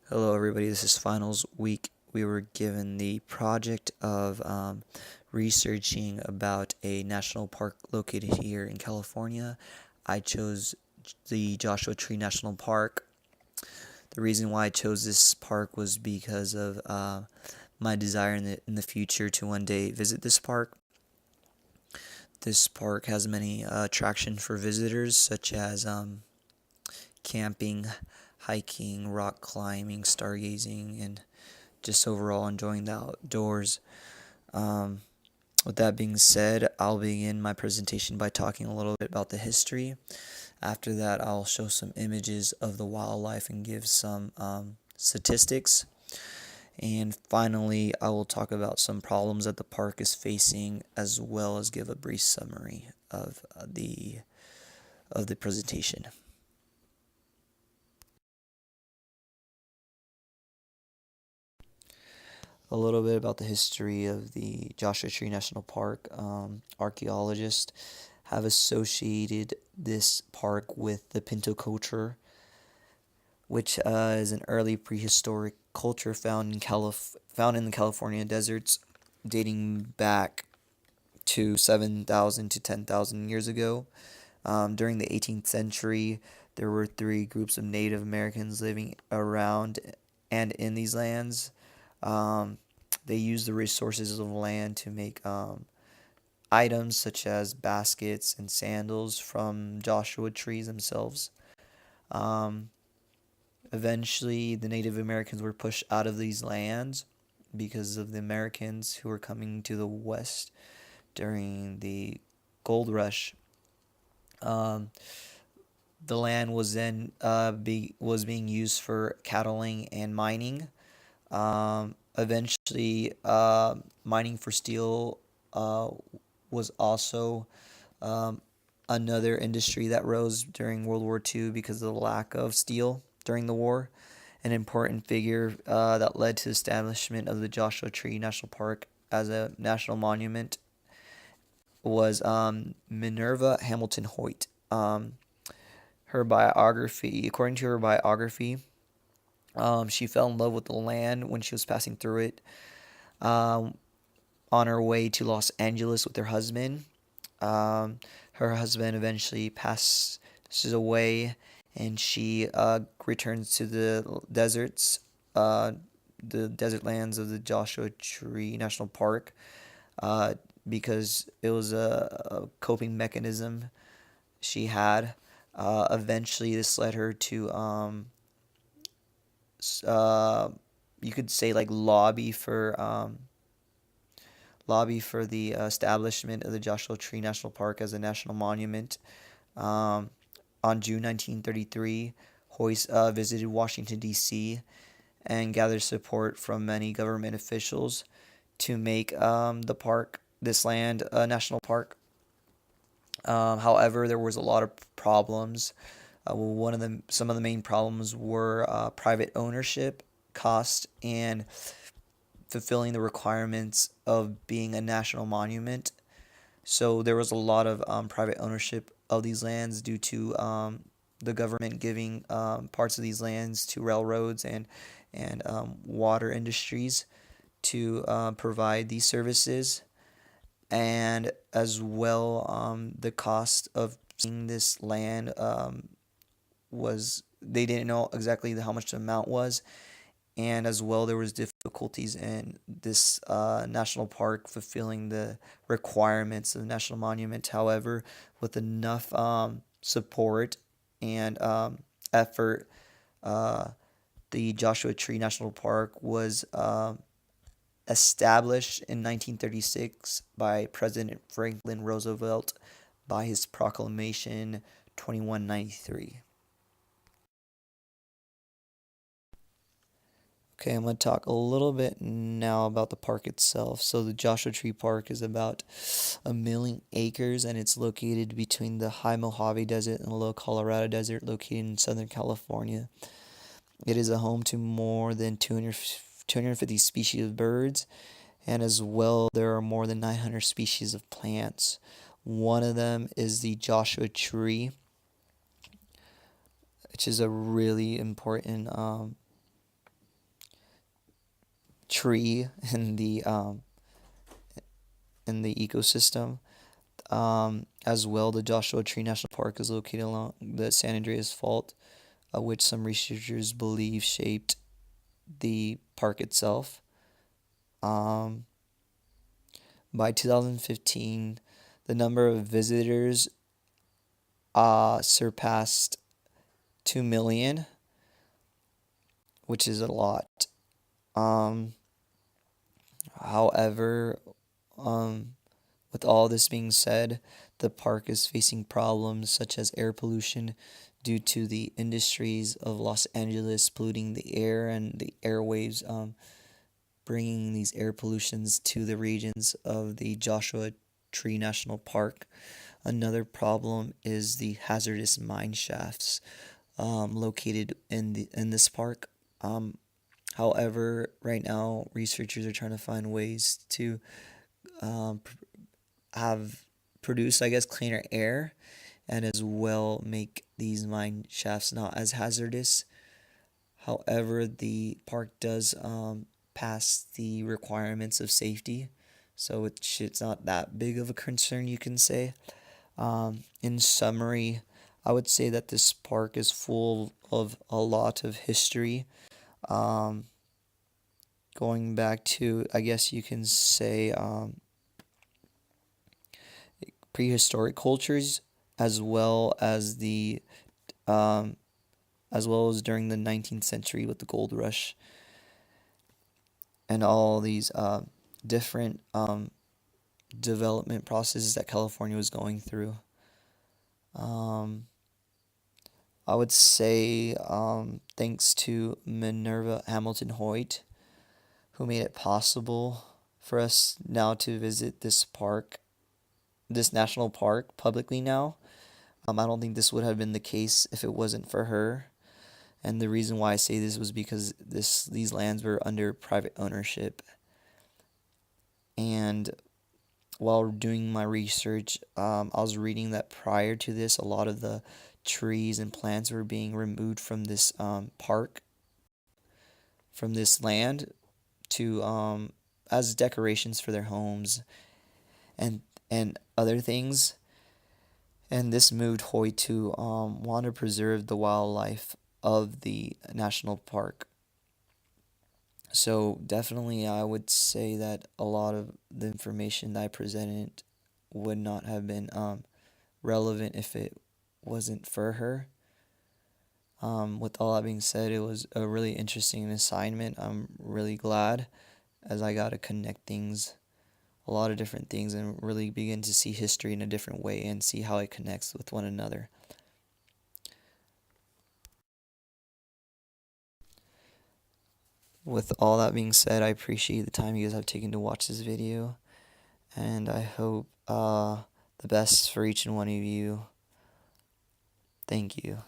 Hello, everybody. This is finals week. We were given the project of researching about a national park located here in California. I chose the Joshua Tree National Park. The reason why I chose this park was because of my desire in the future to one day visit this park. This park has many attractions for visitors, such as camping, hiking, rock climbing, stargazing, and just overall enjoying the outdoors. Um, with that being said, I'll begin my presentation by talking a little bit about the history. After that, I'll show some images of the wildlife and give some statistics. And finally, I will talk about some problems that the park is facing, as well as give a brief summary of the presentation. A little bit about the history of the Joshua Tree National Park. Archaeologists have associated this park with the Pinto culture, which is an early prehistoric culture found in the California deserts, dating back to 7,000 to 10,000 years ago. During the 18th century, there were three groups of Native Americans living around and in these lands. Um, they used the resources of the land to make items such as baskets and sandals from Joshua trees themselves. Um, Eventually, the Native Americans were pushed out of these lands because of the Americans who were coming to the West during the gold rush. Um, the land was then was being used for cattling and mining. Eventually, mining for steel was also um, another industry that rose during World War II because of the lack of steel during the war. An important figure that led to the establishment of the Joshua Tree National Park as a national monument was Minerva Hamilton Hoyt. Her biography, according to her biography, she fell in love with the land when she was passing through it um, on her way to Los Angeles with her husband. Her husband eventually passes away, and she returns to uh, the desert lands of the Joshua Tree National Park, uh, because it was a coping mechanism she had. Eventually, this led her to uh, you could say like lobby for the establishment of the Joshua Tree National Park as a national monument. Um, on June 1933, Hoyce visited Washington, D.C., and gathered support from many government officials to make this land, a national park. However, there was a lot of problems. Some of the main problems were private ownership, cost, and fulfilling the requirements of being a national monument. So there was a lot of private ownership of these lands due to the government giving parts of these lands to railroads and water industries to provide these services, and as well the cost of seeing this land was they didn't know exactly how much the amount was, and as well there was difficulties in this national park fulfilling the requirements of the national monument. However, with enough support and effort, uh, the Joshua Tree National Park was established in 1936 by President Franklin Roosevelt by his proclamation 2193. Okay, I'm going to talk a little bit now about the park itself. So, the Joshua Tree Park is about 1 million acres, and it's located between the high Mojave Desert and the low Colorado Desert, located in Southern California. It is a home to more than 250 species of birds, and as well, there are more than 900 species of plants. One of them is the Joshua Tree, which is a really important tree in the ecosystem. As well, the Joshua Tree National Park is located along the San Andreas Fault, which some researchers believe shaped the park itself. Um, by 2015, the number of visitors surpassed 2 million, which is a lot. Um, However, with all this being said, the park is facing problems such as air pollution due to the industries of Los Angeles polluting the air and the airwaves, bringing these air pollutions to the regions of the Joshua Tree National Park. Another problem is the hazardous mine shafts located in this park. However, right now researchers are trying to find ways to um, have produce, I guess, cleaner air, and as well make these mine shafts not as hazardous. However, the park does pass the requirements of safety, so it's not that big of a concern, you can say. In summary, I would say that this park is full of a lot of history. Um, Going back to, I guess you can say, prehistoric cultures, as well as the um, as well as during the 19th century with the gold rush and all these different development processes that California was going through. Um, I would say thanks to Minerva Hamilton Hoyt, who made it possible for us now to visit this park, this national park, publicly now. I don't think this would have been the case if it wasn't for her. And the reason why I say this was because these lands were under private ownership. And while doing my research, I was reading that prior to this, a lot of the trees and plants were being removed from this park, from this land, to as decorations for their homes and other things. And this moved Hoy to want to preserve the wildlife of the national park. So definitely, I would say that a lot of the information that I presented would not have been relevant if it wasn't for her. With all that being said, it was a really interesting assignment. I'm really glad as I got to connect things, a lot of different things, and really begin to see history in a different way and see how it connects with one another. With all that being said, I appreciate the time you guys have taken to watch this video, and I hope the best for each and one of you. Thank you.